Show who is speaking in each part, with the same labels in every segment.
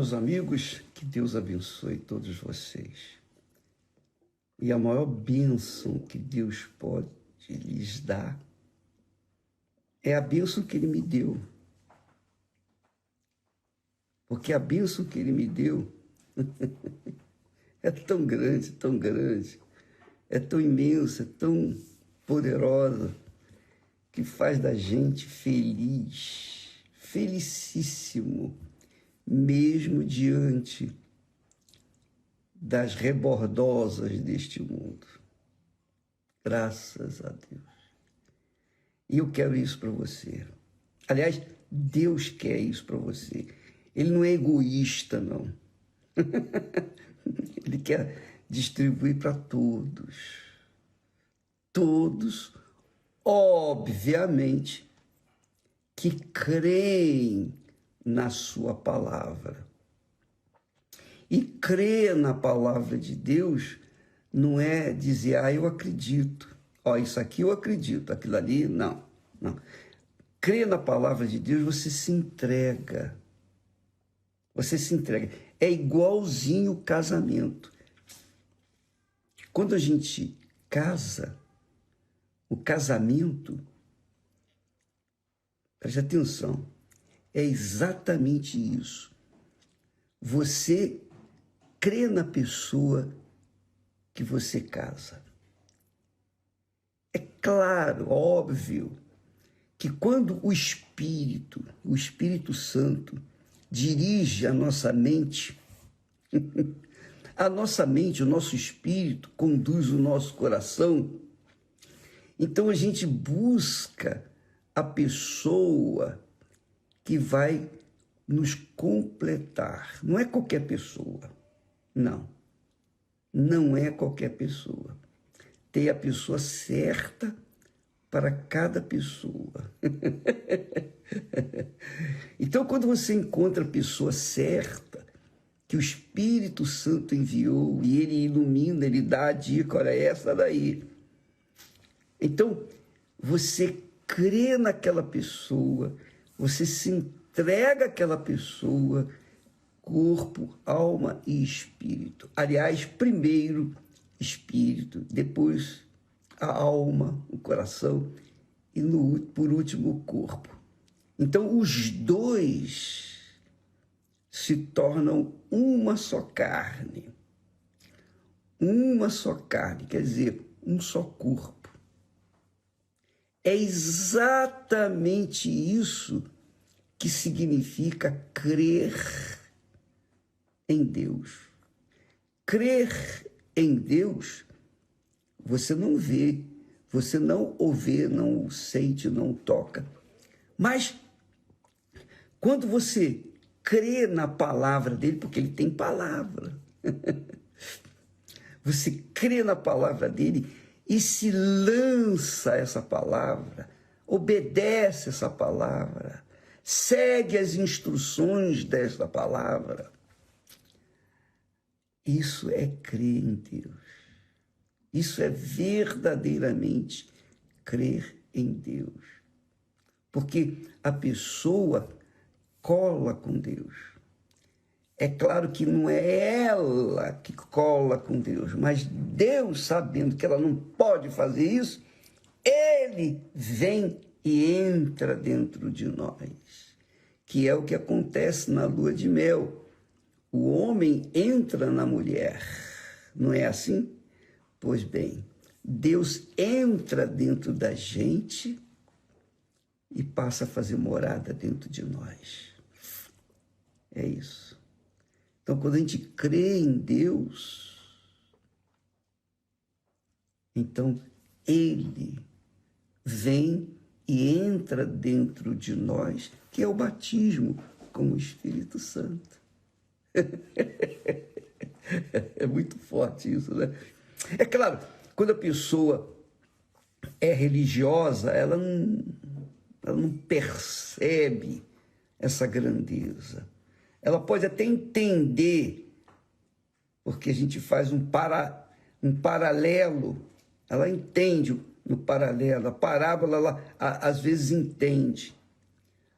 Speaker 1: meus amigos, que Deus abençoe todos vocês. E a maior bênção que Deus pode lhes dar é a bênção que Ele me deu. Porque a bênção que Ele me deu é tão grande, é tão imensa, é tão poderosa, que faz da gente feliz, felicíssimo, mesmo diante das rebordosas deste mundo. Graças a Deus. E eu quero isso para você. Aliás, Deus quer isso para você. Ele não é egoísta, não. Ele quer distribuir para todos. Todos, obviamente, que creem na sua palavra. E crer na palavra de Deus não é dizer, eu acredito. Isso aqui eu acredito, aquilo ali, não. Crer na palavra de Deus, você se entrega. Você se entrega. É igualzinho o casamento. Quando a gente casa, o casamento, preste atenção, é exatamente isso. Você crê na pessoa que você casa. É claro, óbvio, que quando o Espírito Santo, dirige a nossa mente, o nosso espírito conduz o nosso coração, então a gente busca a pessoa que vai nos completar. Não é qualquer pessoa. Não é qualquer pessoa. Tem a pessoa certa para cada pessoa. Então, quando você encontra a pessoa certa, que o Espírito Santo enviou, e ele ilumina, ele dá a dica, olha, essa daí. Então, você crê naquela pessoa, você se entrega àquela pessoa, corpo, alma e espírito. Aliás, primeiro espírito, depois a alma, o coração e, por último, o corpo. Então, os dois se tornam uma só carne. Uma só carne, quer dizer, um só corpo. É exatamente isso que significa crer em Deus. Crer em Deus, você não vê, você não o vê, não o sente, não o toca. Mas quando você crê na palavra dele, porque ele tem palavra, você crê na palavra dele e se lança essa palavra, obedece essa palavra, segue as instruções desta palavra. Isso é crer em Deus. Isso é verdadeiramente crer em Deus. Porque a pessoa cola com Deus. É claro que não é ela que cola com Deus, mas Deus, sabendo que ela não pode fazer isso, Ele vem e entra dentro de nós, que é o que acontece na lua de mel. O homem entra na mulher, não é assim? Pois bem, Deus entra dentro da gente e passa a fazer morada dentro de nós. É isso. Então, quando a gente crê em Deus, então Ele vem e entra dentro de nós, que é o batismo com o Espírito Santo. É muito forte isso, né? É claro, quando a pessoa é religiosa, ela não percebe essa grandeza. Ela pode até entender, porque a gente faz um paralelo, ela entende no paralelo, a parábola ela às vezes entende,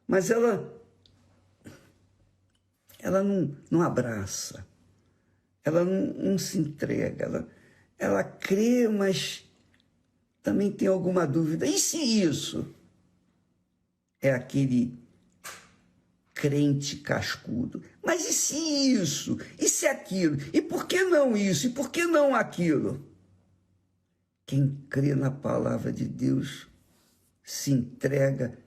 Speaker 1: mas ela ela não abraça, ela não se entrega, ela crê, mas também tem alguma dúvida. E se isso é aquele crente cascudo? Mas e se isso? E se aquilo? E por que não isso? E por que não aquilo? Quem crê na palavra de Deus se entrega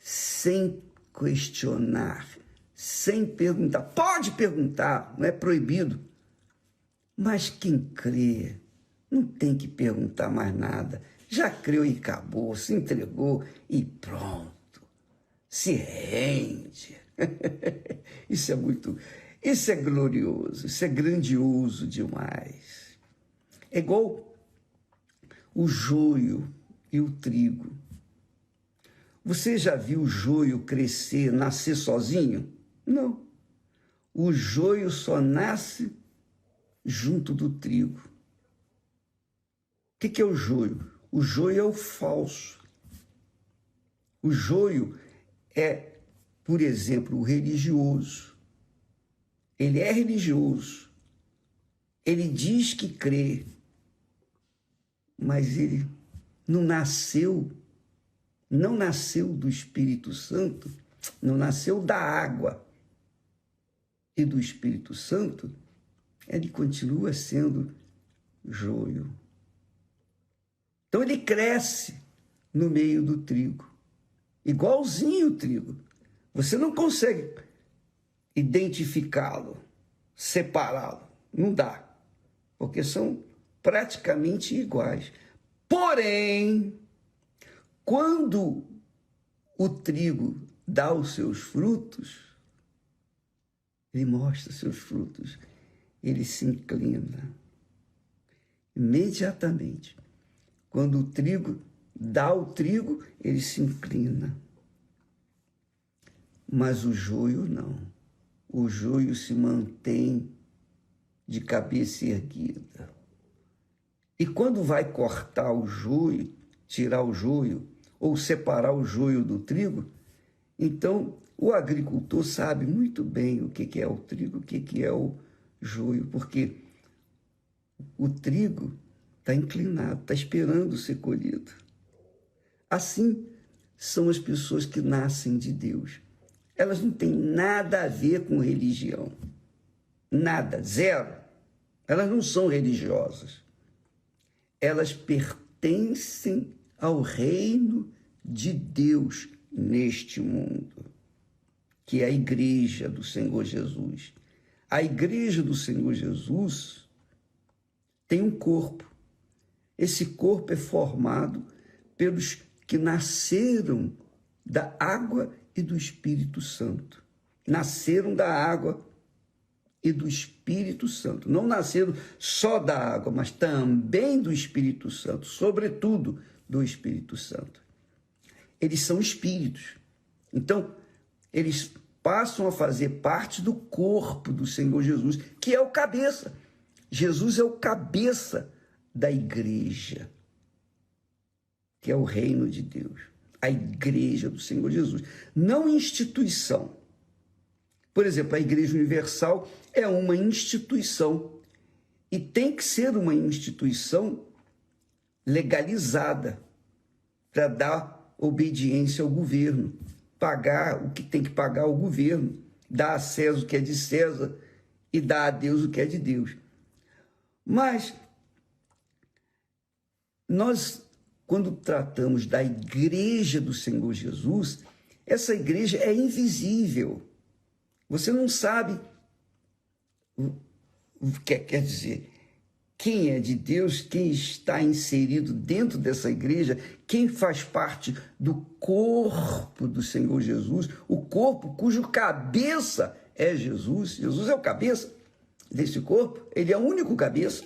Speaker 1: sem questionar, sem perguntar. Pode perguntar, não é proibido. Mas quem crê não tem que perguntar mais nada. Já creu e acabou, se entregou e pronto. Se rende. Isso é glorioso, isso é grandioso demais. É igual o joio e o trigo. Você já viu o joio crescer, nascer sozinho? Não. O joio só nasce junto do trigo. O que é o joio? O joio é o falso. O joio é, por exemplo, o religioso. Ele é religioso. Ele diz que crê, mas ele não nasceu do Espírito Santo, não nasceu da água e do Espírito Santo, ele continua sendo joio. Então ele cresce no meio do trigo, igualzinho o trigo. Você não consegue identificá-lo, separá-lo, não dá, porque são praticamente iguais. Porém, quando o trigo dá os seus frutos, ele mostra seus frutos, ele se inclina. Imediatamente, quando o trigo dá o trigo, ele se inclina. Mas o joio não. O joio se mantém de cabeça erguida. E quando vai cortar o joio, tirar o joio, ou separar o joio do trigo, então o agricultor sabe muito bem o que é o trigo, o que é o joio, porque o trigo está inclinado, está esperando ser colhido. Assim são as pessoas que nascem de Deus. Elas não têm nada a ver com religião. Nada, zero. Elas não são religiosas. Elas pertencem ao reino de Deus neste mundo, que é a igreja do Senhor Jesus. A igreja do Senhor Jesus tem um corpo. Esse corpo é formado pelos que nasceram da água e do Espírito Santo. Nasceram da água e do Espírito Santo. Não nasceram só da água, mas também do Espírito Santo, sobretudo do Espírito Santo. Eles são espíritos. Então, eles passam a fazer parte do corpo do Senhor Jesus, que é o cabeça. Jesus é o cabeça da igreja, que é o reino de Deus. A igreja do Senhor Jesus. Não instituição. Por exemplo, a Igreja Universal é uma instituição e tem que ser uma instituição legalizada para dar obediência ao governo, pagar o que tem que pagar ao governo, dar a César o que é de César e dar a Deus o que é de Deus. Mas nós, quando tratamos da igreja do Senhor Jesus, essa igreja é invisível. Você não sabe, quer dizer, quem é de Deus, quem está inserido dentro dessa igreja, quem faz parte do corpo do Senhor Jesus, o corpo cujo cabeça é Jesus. Jesus é o cabeça desse corpo, ele é o único cabeça.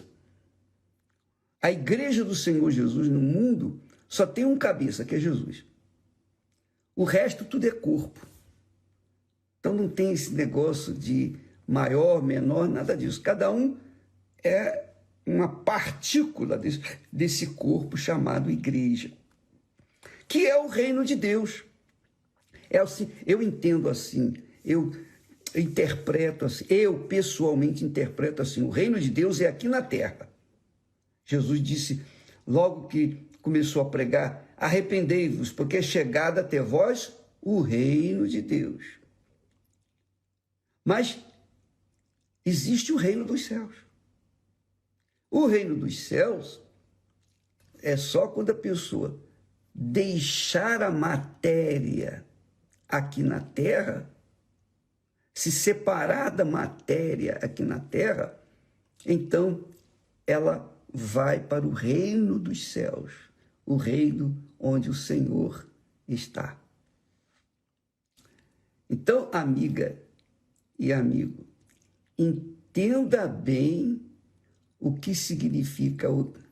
Speaker 1: A igreja do Senhor Jesus no mundo só tem um cabeça, que é Jesus. O resto tudo é corpo. Então não tem esse negócio de maior, menor, nada disso. Cada um é uma partícula desse corpo chamado igreja, que é o reino de Deus. É assim, eu entendo assim, eu interpreto assim, eu pessoalmente interpreto assim, o reino de Deus é aqui na terra. Jesus disse, logo que começou a pregar, arrependei-vos, porque é chegado até vós o reino de Deus. Mas existe o reino dos céus. O reino dos céus é só quando a pessoa deixar a matéria aqui na terra, se separar da matéria aqui na terra, então ela vai para o reino dos céus, o reino onde o Senhor está. Então, amiga e amigo, entenda bem o que significa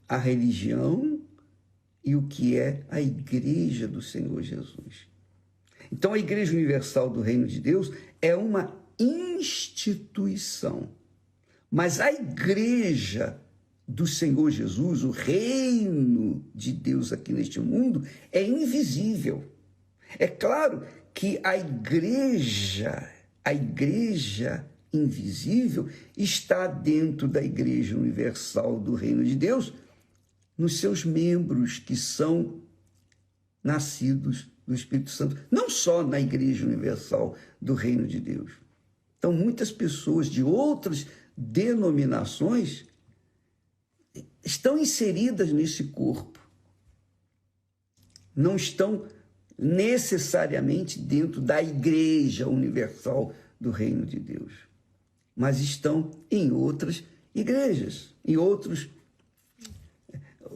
Speaker 1: a religião e o que é a igreja do Senhor Jesus. Então, a Igreja Universal do Reino de Deus é uma instituição, mas a igreja do Senhor Jesus, o reino de Deus aqui neste mundo, é invisível. É claro que a igreja invisível está dentro da Igreja Universal do Reino de Deus, nos seus membros que são nascidos do Espírito Santo, não só na Igreja Universal do Reino de Deus. Então, muitas pessoas de outras denominações estão inseridas nesse corpo, não estão necessariamente dentro da Igreja Universal do Reino de Deus, mas estão em outras igrejas, em outros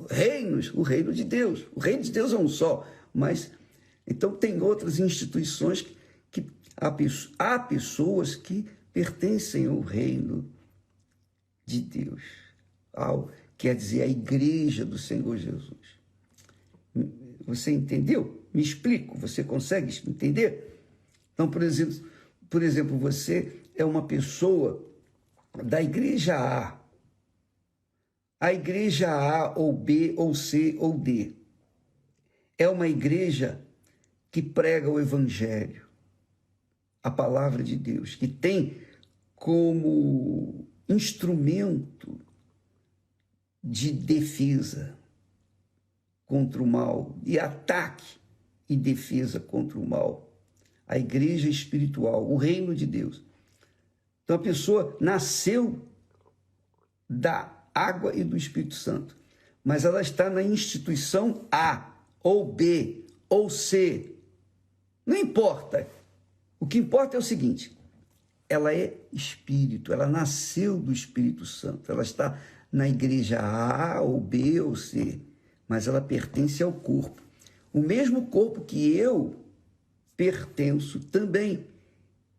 Speaker 1: reinos, o reino de Deus. O reino de Deus é um só, mas então tem outras instituições que há pessoas que pertencem ao reino de Deus, quer dizer, a igreja do Senhor Jesus. Você entendeu? Me explico, você consegue entender? Então, por exemplo, você é uma pessoa da igreja A. A igreja A, ou B, ou C, ou D, é uma igreja que prega o Evangelho, a palavra de Deus, que tem como instrumento de defesa contra o mal, de ataque e defesa contra o mal, a igreja espiritual, o reino de Deus. Então a pessoa nasceu da água e do Espírito Santo, mas ela está na instituição A, ou B, ou C, não importa. O que importa é o seguinte: ela é espírito, ela nasceu do Espírito Santo, ela está na igreja A, ou B, ou C, mas ela pertence ao corpo, o mesmo corpo que eu pertenço também,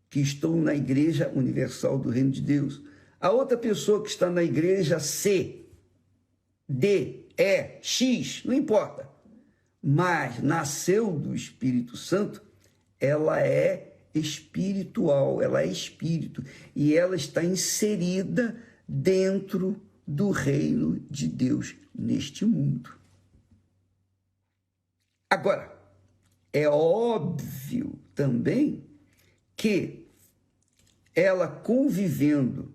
Speaker 1: que estou na Igreja Universal do Reino de Deus. A outra pessoa que está na igreja C, D, E, X, não importa, mas nasceu do Espírito Santo, ela é espiritual, ela é espírito, e ela está inserida dentro do reino de Deus neste mundo. Agora, é óbvio também que ela convivendo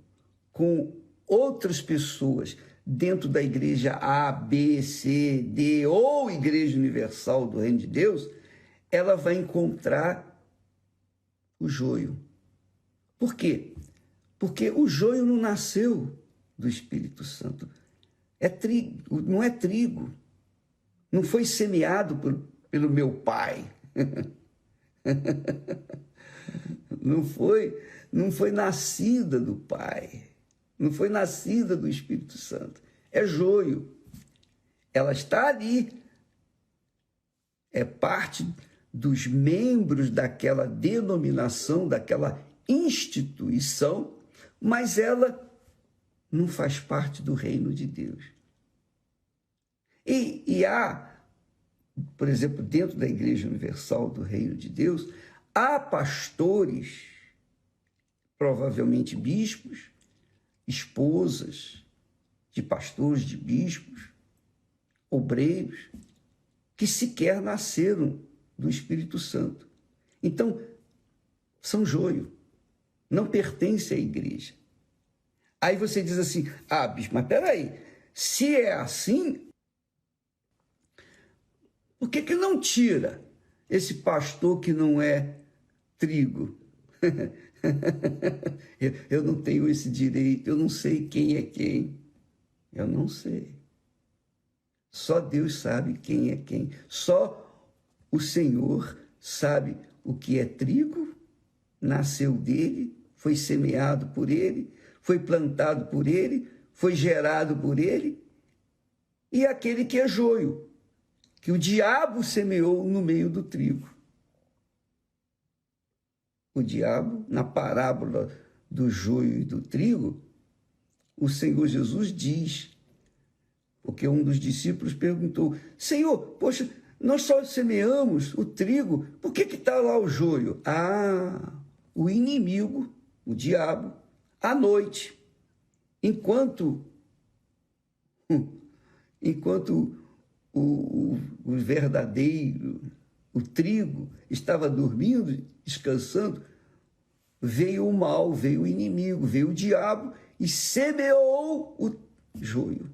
Speaker 1: com outras pessoas dentro da igreja A, B, C, D ou Igreja Universal do Reino de Deus, ela vai encontrar o joio. Por quê? Porque o joio não nasceu do Espírito Santo. É trigo, não é trigo. Não foi semeado pelo meu pai. Não foi nascida do Pai. Não foi nascida do Espírito Santo. É joio. Ela está ali. É parte dos membros daquela denominação, daquela instituição, mas ela não faz parte do reino de Deus. E há, por exemplo, dentro da Igreja Universal do Reino de Deus, há pastores, provavelmente bispos, esposas de pastores, de bispos, obreiros, que sequer nasceram do Espírito Santo. Então, são joio. não pertence à igreja. Aí você diz assim, bispo, mas peraí, se é assim, por que não tira esse pastor que não é trigo? Eu não tenho esse direito, eu não sei quem é quem. Eu não sei. Só Deus sabe quem é quem. Só o Senhor sabe o que é trigo, nasceu dele, foi semeado por ele, foi plantado por ele, foi gerado por ele, e aquele que é joio, que o diabo semeou no meio do trigo. O diabo, na parábola do joio e do trigo, o Senhor Jesus diz, porque um dos discípulos perguntou, Senhor, poxa, nós só semeamos o trigo, por que está lá o joio? O inimigo, o diabo, à noite, enquanto o verdadeiro, o trigo, estava dormindo, descansando, veio o mal, veio o inimigo, veio o diabo e semeou o joio.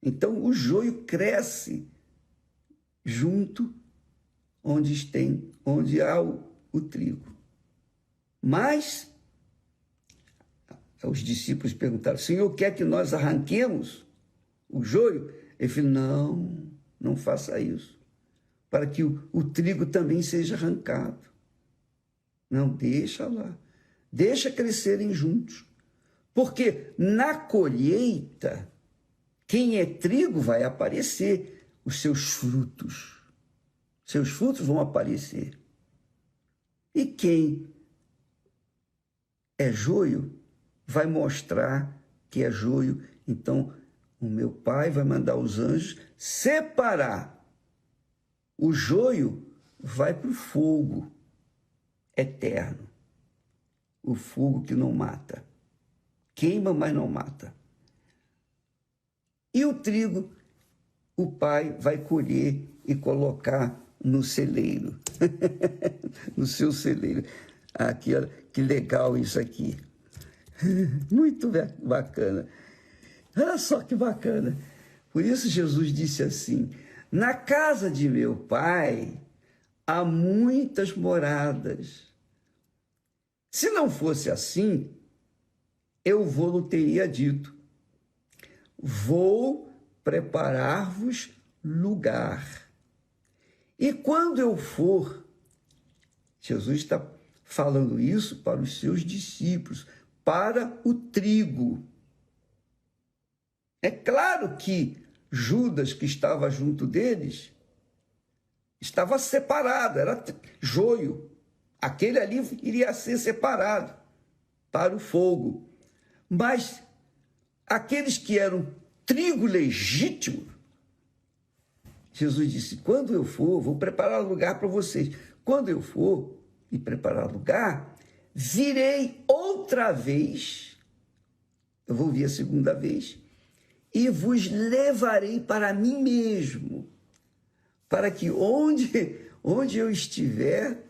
Speaker 1: Então, o joio cresce junto onde há o trigo. Mas, os discípulos perguntaram, Senhor, quer que nós arranquemos o joio? Ele falou, não faça isso, para que o trigo também seja arrancado. Não, deixa lá, deixa crescerem juntos, porque na colheita, quem é trigo vai aparecer, os seus frutos vão aparecer. E quem é joio vai mostrar que é joio. Então, o meu Pai vai mandar os anjos separar. O joio vai para o fogo eterno. O fogo que não mata. Queima, mas não mata. E o trigo, o Pai vai colher e colocar no celeiro. No seu celeiro. Que legal isso aqui. Muito bacana. Olha só que bacana. Por isso Jesus disse assim, na casa de meu Pai há muitas moradas. Se não fosse assim, eu teria dito, vou preparar-vos lugar. E quando eu for, Jesus está falando isso para os seus discípulos, para o trigo. É claro que Judas, que estava junto deles, estava separado, era joio. Aquele ali iria ser separado para o fogo. Mas aqueles que eram trigo legítimo, Jesus disse, quando eu for, vou preparar lugar para vocês. Quando eu for e preparar lugar, virei outra vez, eu vou vir a segunda vez, e vos levarei para mim mesmo, para que onde eu estiver,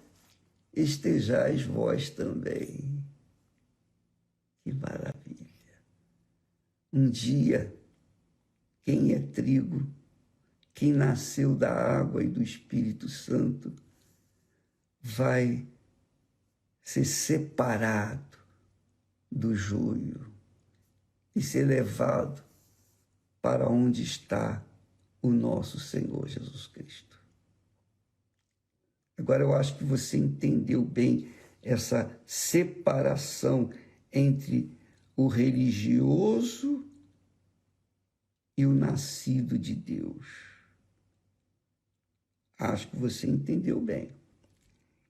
Speaker 1: estejais vós também. Que maravilha! Um dia, quem é trigo, quem nasceu da água e do Espírito Santo, vai ser separado do joio e ser levado para onde está o nosso Senhor Jesus Cristo. Agora eu acho que você entendeu bem essa separação entre o religioso e o nascido de Deus. Acho que você entendeu bem.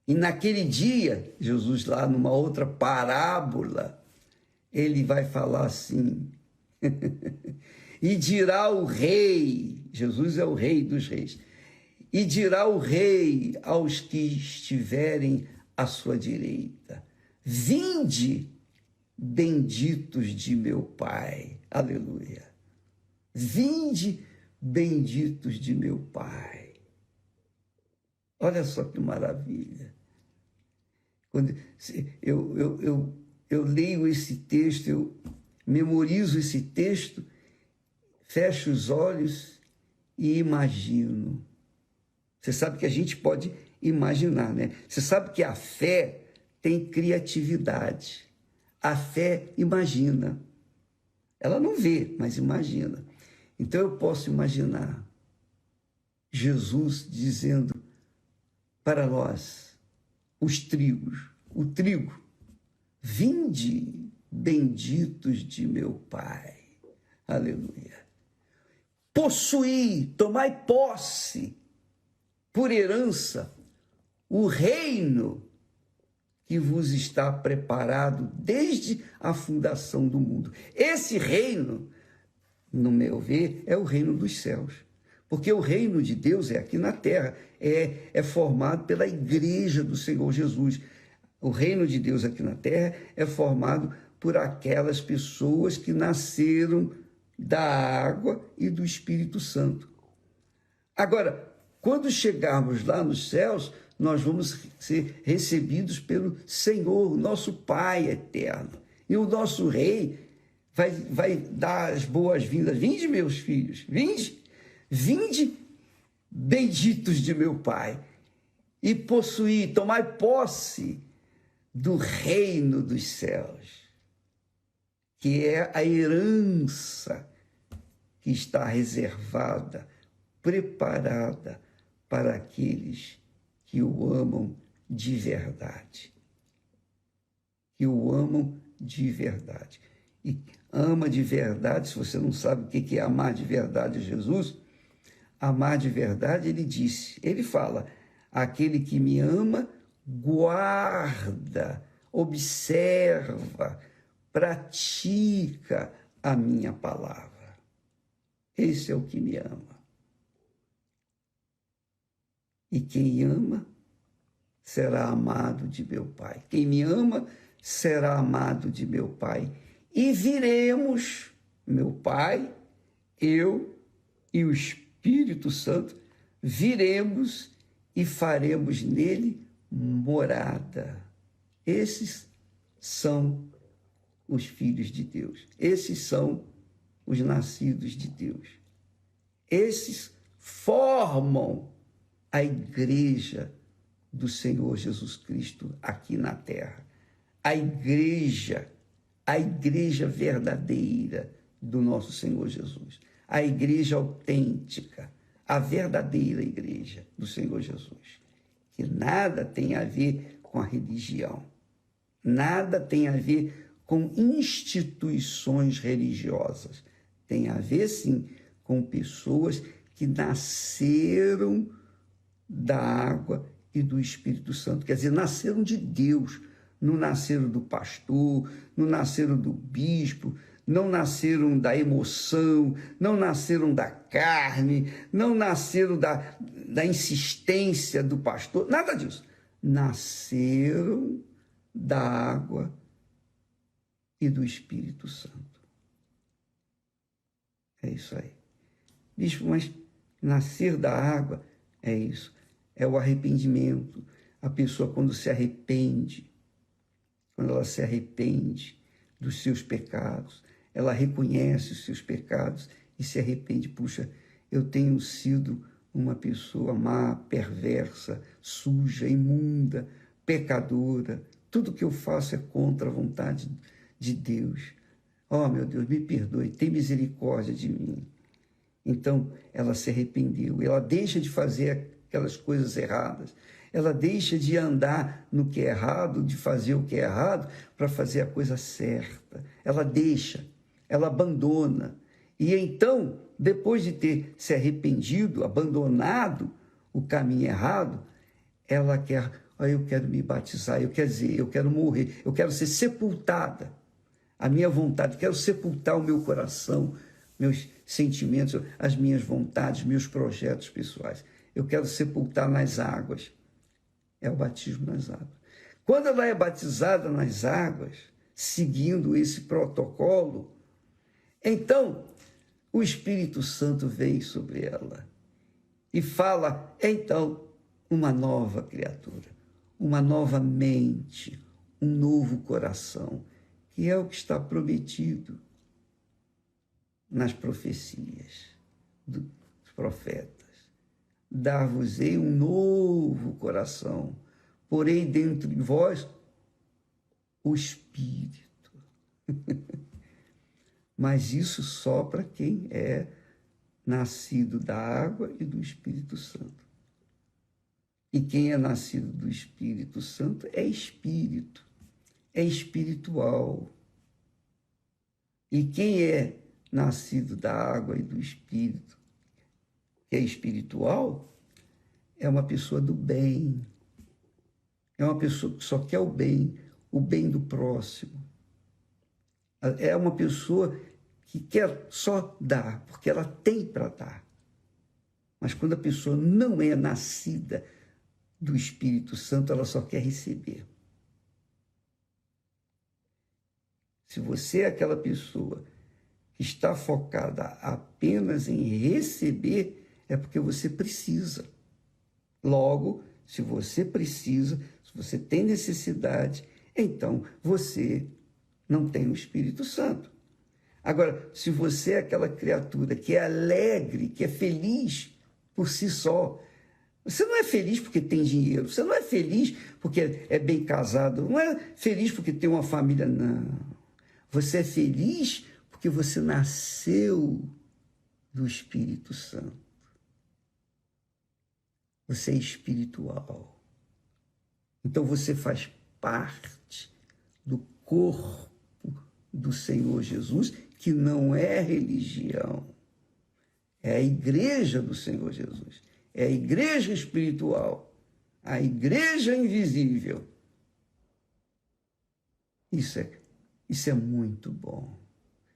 Speaker 1: E naquele dia, Jesus lá numa outra parábola, ele vai falar assim, e dirá o rei, Jesus é o rei dos reis, e dirá o rei aos que estiverem à sua direita, vinde, benditos de meu Pai, aleluia, vinde, benditos de meu Pai. Olha só que maravilha. Quando eu leio esse texto, eu memorizo esse texto, fecho os olhos e imagino. Você sabe que a gente pode imaginar, né? Você sabe que a fé tem criatividade. A fé imagina. Ela não vê, mas imagina. Então eu posso imaginar Jesus dizendo para nós, o trigo, vinde, benditos de meu Pai. Aleluia. Possuí, tomai posse, por herança, o reino que vos está preparado desde a fundação do mundo. Esse reino, no meu ver, é o reino dos céus. Porque o reino de Deus é aqui na terra, é formado pela igreja do Senhor Jesus. O reino de Deus aqui na terra é formado por aquelas pessoas que nasceram da água e do Espírito Santo. Agora, quando chegarmos lá nos céus, nós vamos ser recebidos pelo Senhor, nosso Pai eterno. E o nosso Rei vai dar as boas-vindas. Vinde, meus filhos, vinde, benditos de meu Pai, e possuí, tomai posse do reino dos céus, que é a herança que está reservada, preparada para aqueles que o amam de verdade. Que o amam de verdade. E ama de verdade, se você não sabe o que é amar de verdade a Jesus, amar de verdade, ele fala, aquele que me ama, guarda, observa, pratica a minha palavra. Esse é o que me ama. E quem ama será amado de meu Pai. Quem me ama será amado de meu Pai. E viremos, meu Pai, eu e o Espírito Santo, viremos e faremos nele morada. Esses são os filhos de Deus. Esses são os nascidos de Deus. Esses formam a igreja do Senhor Jesus Cristo aqui na terra. A igreja verdadeira do nosso Senhor Jesus. A igreja autêntica, a verdadeira igreja do Senhor Jesus. Que nada tem a ver com a religião. Nada tem a ver com instituições religiosas. Tem a ver, sim, com pessoas que nasceram da água e do Espírito Santo. Quer dizer, nasceram de Deus. Não nasceram do pastor, não nasceram do bispo, não nasceram da emoção, não nasceram da carne, não nasceram da insistência do pastor, nada disso. Nasceram da água e do Espírito Santo. É isso aí. Bispo, mas nascer da água é isso. É o arrependimento. A pessoa, quando se arrepende, quando ela se arrepende dos seus pecados, ela reconhece os seus pecados e se arrepende. Puxa, eu tenho sido uma pessoa má, perversa, suja, imunda, pecadora. Tudo que eu faço é contra a vontade de Deus. Oh, meu Deus, me perdoe, tem misericórdia de mim. Então, ela se arrependeu, ela deixa de fazer aquelas coisas erradas, ela deixa de andar no que é errado, de fazer o que é errado, para fazer a coisa certa. Ela deixa, ela abandona. E então, depois de ter se arrependido, abandonado o caminho errado, ela quer, eu quero me batizar, eu quero morrer, eu quero ser sepultada. A minha vontade, quero sepultar o meu coração, meus sentimentos, as minhas vontades, meus projetos pessoais. Eu quero sepultar nas águas. É o batismo nas águas. Quando ela é batizada nas águas, seguindo esse protocolo, então o Espírito Santo vem sobre ela e fala, então, uma nova criatura, uma nova mente, um novo coração, que é o que está prometido nas profecias dos profetas. Dar-vos-ei um novo coração, porei dentro de vós o Espírito. Mas isso só para quem é nascido da água e do Espírito Santo. E quem é nascido do Espírito Santo é espírito, é espiritual. E quem é nascido da água e do Espírito, que é espiritual, é uma pessoa do bem. É uma pessoa que só quer o bem do próximo. É uma pessoa que quer só dar, porque ela tem para dar. Mas quando a pessoa não é nascida do Espírito Santo, ela só quer receber. Se você é aquela pessoa que está focada apenas em receber, é porque você precisa. Logo, se você precisa, se você tem necessidade, então você não tem o Espírito Santo. Agora, se você é aquela criatura que é alegre, que é feliz por si só, você não é feliz porque tem dinheiro, você não é feliz porque é bem casado, não é feliz porque tem uma família, não. Você é feliz porque você nasceu do Espírito Santo. Você é espiritual. Então você faz parte do corpo do Senhor Jesus, que não é religião, é a igreja do Senhor Jesus, é a igreja espiritual, a igreja invisível. Isso é muito bom,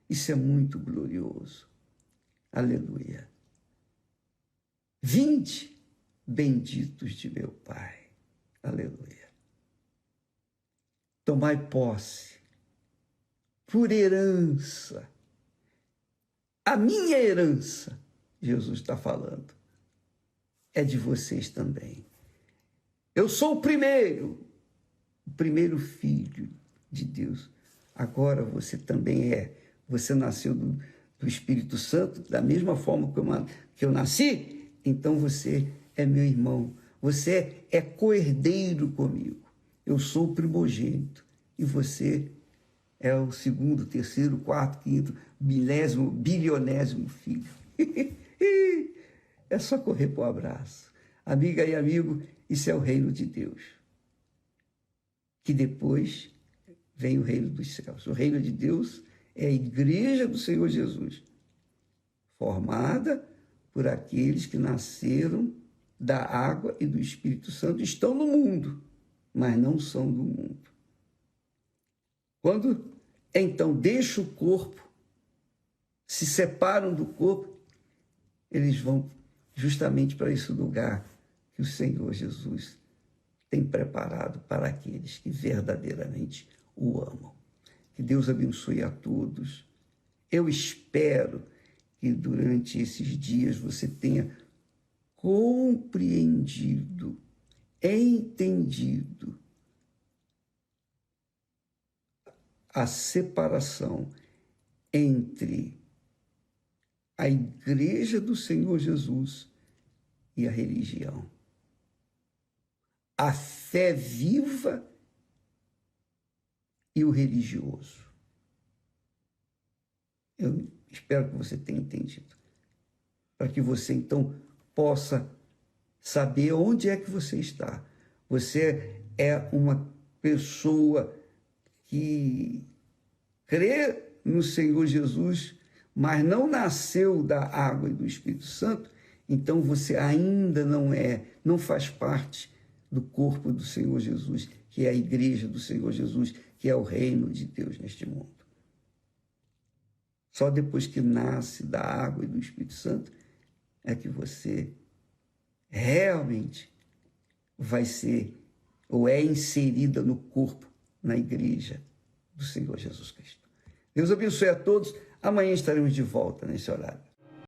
Speaker 1: isso é muito glorioso. Aleluia. Vinde, benditos de meu Pai. Aleluia. Tomai posse por herança. A minha herança, Jesus está falando, é de vocês também. Eu sou o primeiro filho de Deus. Agora você também é. Você nasceu do Espírito Santo, da mesma forma que eu nasci, então você é meu irmão. Você é co-herdeiro comigo. Eu sou o primogênito e você é o segundo, terceiro, quarto, quinto, milésimo, bilionésimo filho. É só correr para o abraço. Amiga e amigo, isso é o reino de Deus. Que depois vem o reino dos céus. O reino de Deus é a igreja do Senhor Jesus, formada por aqueles que nasceram da água e do Espírito Santo, estão no mundo, mas não são do mundo. Quando, então, deixam o corpo, se separam do corpo, eles vão justamente para esse lugar que o Senhor Jesus tem preparado para aqueles que verdadeiramente o amam. Que Deus abençoe a todos. Eu espero que durante esses dias você tenha compreendido, entendido a separação entre a igreja do Senhor Jesus e a religião. A fé viva e o religioso. Eu espero que você tenha entendido. Para que você, então, possa saber onde é que você está. Você é uma pessoa que crê no Senhor Jesus, mas não nasceu da água e do Espírito Santo, então você ainda não faz parte do corpo do Senhor Jesus, que é a igreja do Senhor Jesus, que é o reino de Deus neste mundo. Só depois que nasce da água e do Espírito Santo é que você realmente vai ser ou é inserida no corpo, na igreja do Senhor Jesus Cristo. Deus abençoe a todos. Amanhã estaremos de volta nesse horário.